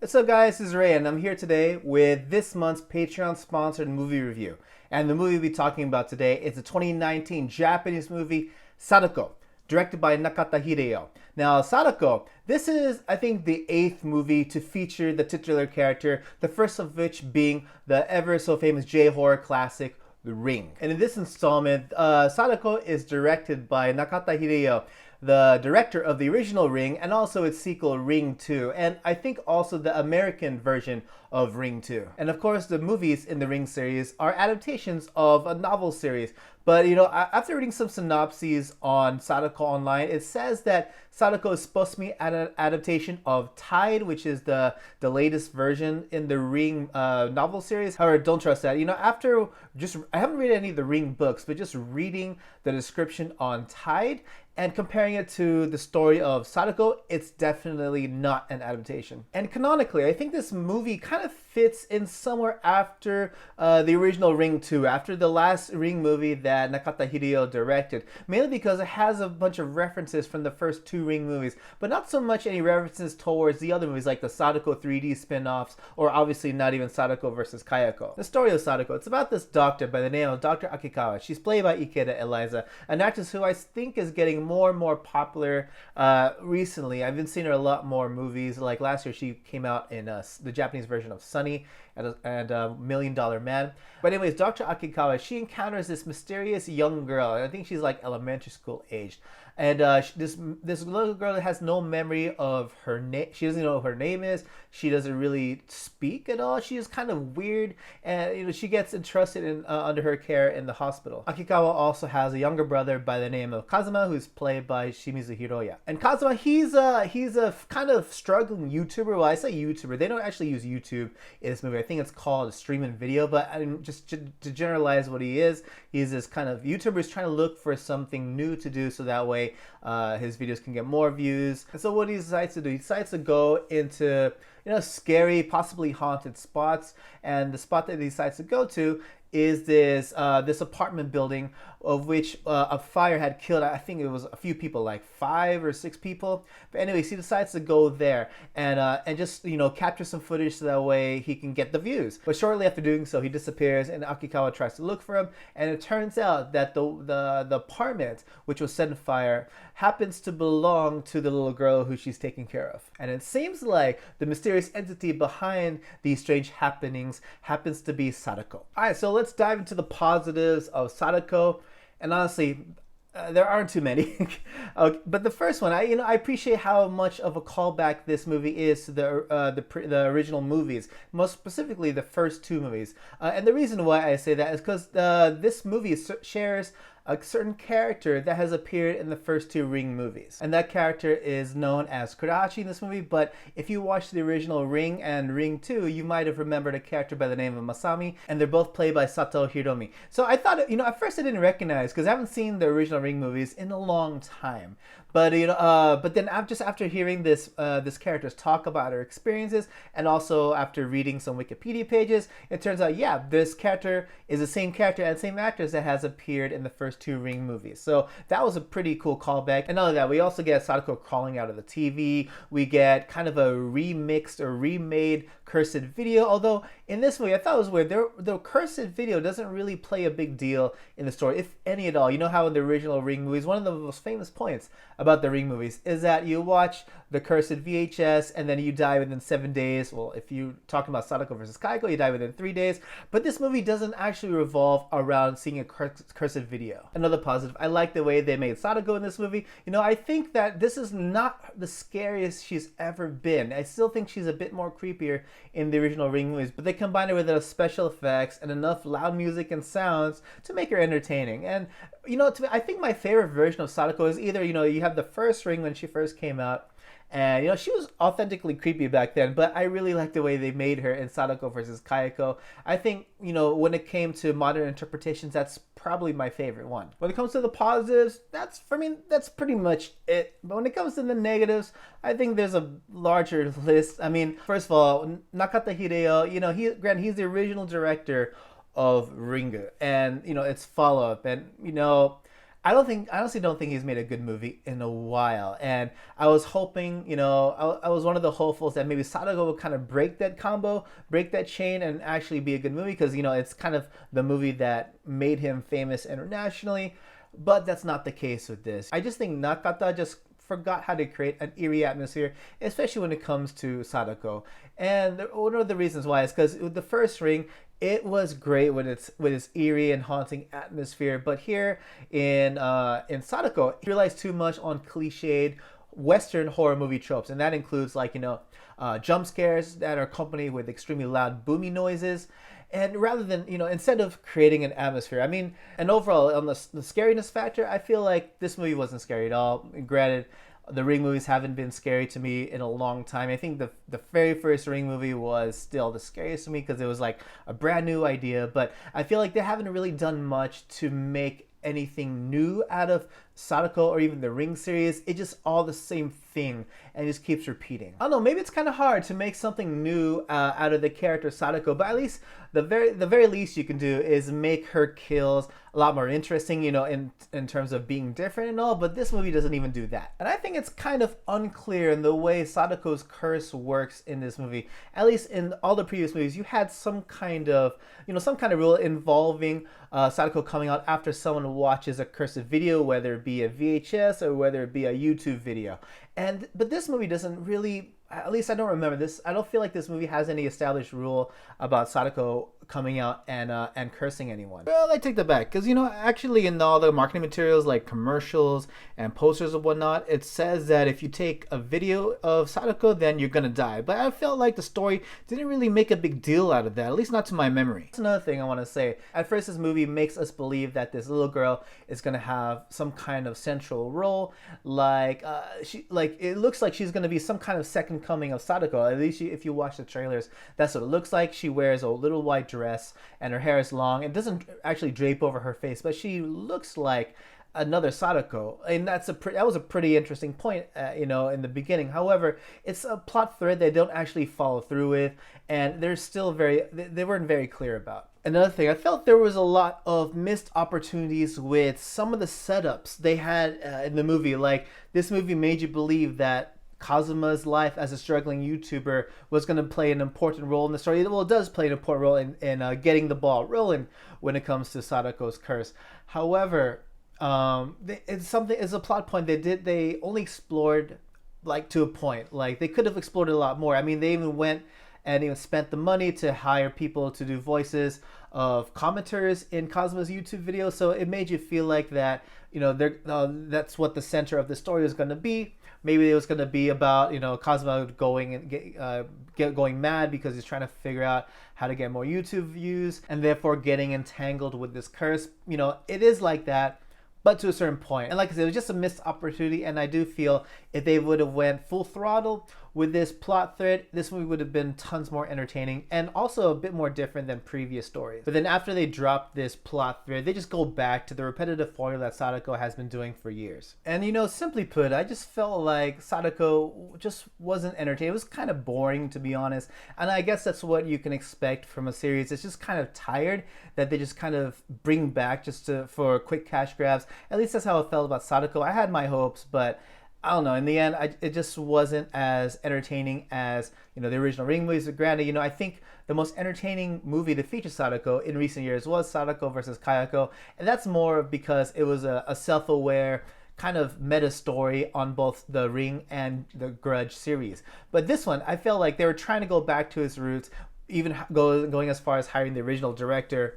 What's up, guys? This is Ray, and I'm here today with this month's Patreon sponsored movie review. And the movie we'll be talking about today is the 2019 Japanese movie Sadako, directed by Nakata Hideo. Now, Sadako, this is, I think, the 8th movie to feature the titular character, the first of which being the ever so famous J-horror classic, The Ring. And in this installment, Sadako is directed by Nakata Hideo, the director of the original Ring and also its sequel Ring 2, and I think also the American version of Ring 2. And of course, the movies in the Ring series are adaptations of a novel series. But after reading some synopses on Sadako online, it says that Sadako is supposed to be an adaptation of Tide, which is the latest version in the Ring novel series. However, don't trust that. I haven't read any of the Ring books, but just reading the description on Tide and comparing it to the story of Sadako, it's definitely not an adaptation. And canonically, I think this movie kind of fits in somewhere after the original Ring 2, after the last Ring movie that Nakata Hideo directed, mainly because it has a bunch of references from the first 2 Ring movies, but not so much any references towards the other movies like the Sadako 3D spin-offs, or obviously not even Sadako versus Kayako. The story of Sadako, it's about this doctor by the name of Dr. Akikawa. She's played by Ikeda Elaiza, an actress who I think is getting more and more popular recently. I've been seeing her a lot more movies. Like last year, she came out in the Japanese version of Sunny and $1 Million Man. But anyways, Dr. Akikawa, she encounters this mysterious young girl. I think she's like elementary school aged. And this little girl has no memory of her name. She doesn't know what her name is. She doesn't really speak at all. She is kind of weird, and she gets entrusted in under her care in the hospital. Akikawa also has a younger brother by the name of Kazuma, who's played by Shimizu Hiroya. And Kazuma, he's a kind of struggling YouTuber. Well, I say YouTuber. They don't actually use YouTube in this movie. I think it's called a stream and video. But just to generalize what he is, he's this kind of YouTuber who's trying to look for something new to do, so that way his videos can get more views. And so what he decides to do, he decides to go into scary, possibly haunted spots. And the spot that he decides to go to is this apartment building of which a fire had killed, I think it was a few people, like 5 or 6 people. But anyways, he decides to go there and just capture some footage so that way he can get the views. But shortly after doing so, he disappears, and Akikawa tries to look for him. And it turns out that the apartment, which was set on fire, happens to belong to the little girl who she's taking care of. And it seems like the mysterious entity behind these strange happenings happens to be Sadako. All right, so let's dive into the positives of Sadako. And honestly, there aren't too many. But the first one, I appreciate how much of a callback this movie is to the original movies, most specifically the first 2 movies. And the reason why I say that is because this movie shares a certain character that has appeared in the first 2 Ring movies. And that character is known as Kurahachi in this movie, but if you watch the original Ring and Ring 2, you might have remembered a character by the name of Masami, and they're both played by Sato Hiromi. So I thought, at first I didn't recognize, because I haven't seen the original Ring movies in a long time. But but then after hearing this characters talk about her experiences, and also after reading some Wikipedia pages, it turns out, yeah, this character is the same character and same actress that has appeared in the first 2 Ring movies. So that was a pretty cool callback. And not only that, we also get Sadako crawling out of the TV. We get kind of a remixed or remade cursed video. Although in this movie, I thought it was weird. The cursed video doesn't really play a big deal in the story, if any at all. You know how in the original Ring movies, one of the most famous points about the Ring movies is that you watch the cursed VHS and then you die within 7 days. Well, if you're talking about Sadako versus Kaiko, you die within 3 days. But this movie doesn't actually revolve around seeing a cursed video. Another positive, I like the way they made Sadako in this movie. I think that this is not the scariest she's ever been. I still think she's a bit more creepier in the original Ring movies, but they combine it with enough special effects and enough loud music and sounds to make her entertaining. And to me, I think my favorite version of Sadako is either you have the first Ring when she first came out, and she was authentically creepy back then, but I really like the way they made her in Sadako versus Kayako. I think when it came to modern interpretations, that's probably my favorite one. When it comes to the positives, that's pretty much it. But when it comes to the negatives, I think there's a larger list. I mean, first of all, Nakata Hideo, he's the original director of Ringu, and its follow-up, and I honestly don't think he's made a good movie in a while. And I was hoping, I was one of the hopefuls that maybe Sadako would kind of break that combo, break that chain, and actually be a good movie because, it's kind of the movie that made him famous internationally. But that's not the case with this. I just think Nakata just forgot how to create an eerie atmosphere, especially when it comes to Sadako. And one of the reasons why is because with the first Ring, it was great with its eerie and haunting atmosphere. But here in Sadako, he relies too much on cliched Western horror movie tropes, and that includes jump scares that are accompanied with extremely loud booming noises. And rather than, instead of creating an atmosphere, and overall on the scariness factor, I feel like this movie wasn't scary at all. Granted, the Ring movies haven't been scary to me in a long time. I think the very first Ring movie was still the scariest to me because it was like a brand new idea. But I feel like they haven't really done much to make anything new out of Sadako or even the Ring series. It's just all the same thing and it just keeps repeating. I don't know, maybe it's kind of hard to make something new out of the character Sadako, but at least the very least you can do is make her kills a lot more interesting, in terms of being different and all, but this movie doesn't even do that. And I think it's kind of unclear in the way Sadako's curse works in this movie. At least in all the previous movies, you had some kind of rule involving Sadako coming out after someone watches a cursed video, whether it be a VHS or whether it be a YouTube video. But this movie doesn't really, at least I don't remember this. I don't feel like this movie has any established rule about Sadako coming out and cursing anyone. Well, I take that back because actually in all the marketing materials like commercials and posters and whatnot, it says that if you take a video of Sadako, then you're gonna die. But I felt like the story didn't really make a big deal out of that, at least not to my memory. That's another thing I want to say. At first, this movie makes us believe that this little girl is gonna have some kind of central role, it looks like she's gonna be some kind of second coming of Sadako. At least if you watch the trailers, that's what it looks like. She wears a little white dress and her hair is long. It doesn't actually drape over her face, but she looks like another Sadako, and that was a pretty interesting point, in the beginning. However, it's a plot thread they don't actually follow through with, and they're still they weren't very clear about. Another thing, I felt there was a lot of missed opportunities with some of the setups they had in the movie. Like, this movie made you believe that Kazuma's life as a struggling YouTuber was going to play an important role in the story. Well, it does play an important role in getting the ball rolling when it comes to Sadako's curse. However, it's a plot point they only explored to a point. Like, they could have explored it a lot more. They even went and even spent the money to hire people to do voices of commenters in Kazuma's YouTube videos. So it made you feel like that, that's what the center of the story was going to be. Maybe it was going to be about, Kazuma going mad because he's trying to figure out how to get more YouTube views and therefore getting entangled with this curse. It is like that, but to a certain point. And like I said, it was just a missed opportunity, and I do feel if they would have went full throttle with this plot thread, this movie would have been tons more entertaining and also a bit more different than previous stories. But then after they dropped this plot thread, they just go back to the repetitive formula that Sadako has been doing for years. And simply put, I just felt like Sadako just wasn't entertaining. It was kind of boring, to be honest. And I guess that's what you can expect from a series. It's just kind of tired that they just kind of bring back for quick cash grabs. At least that's how I felt about Sadako. I had my hopes, but I don't know. In the end, it just wasn't as entertaining as the original Ring movies. Granted, I think the most entertaining movie to feature Sadako in recent years was Sadako versus Kayako, and that's more because it was a self-aware kind of meta story on both the Ring and the Grudge series. But this one, I felt like they were trying to go back to its roots, even going as far as hiring the original director.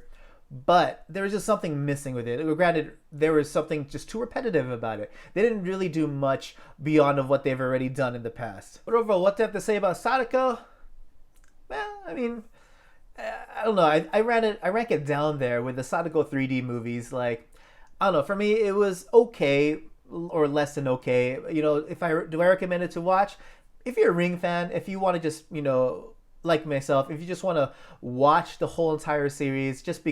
But there was just something missing with it. Granted, there was something just too repetitive about it. They didn't really do much beyond of what they've already done in the past. But overall, what do I have to say about Sadako? Well, I don't know. I rank it down there with the Sadako 3D movies. I don't know. For me, it was okay or less than okay. Do I recommend it to watch? If you're a Ring fan, if you want to just like myself, if you just want to watch the whole entire series just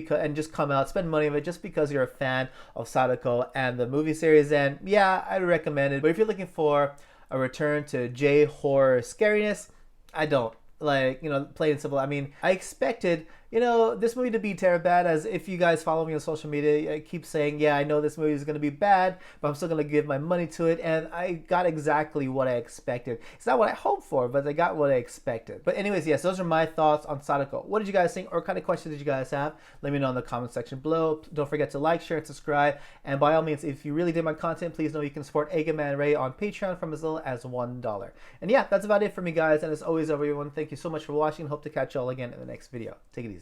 come out, spend money on it just because you're a fan of Sadako and the movie series, then yeah, I'd recommend it. But if you're looking for a return to J horror scariness, I don't. Plain and simple. I expected you know, this movie to be terrible bad, as if you guys follow me on social media, I keep saying, yeah, I know this movie is going to be bad, but I'm still going to give my money to it, and I got exactly what I expected. It's not what I hoped for, but I got what I expected. But anyways, yes, those are my thoughts on Sadako. What did you guys think, or what kind of questions did you guys have? Let me know in the comment section below. Don't forget to like, share, and subscribe, and by all means, if you really did my content, please know you can support Eiga-Man Ray on Patreon from as little as $1. And yeah, that's about it for me, guys, and as always, everyone, thank you so much for watching. Hope to catch y'all again in the next video. Take it easy.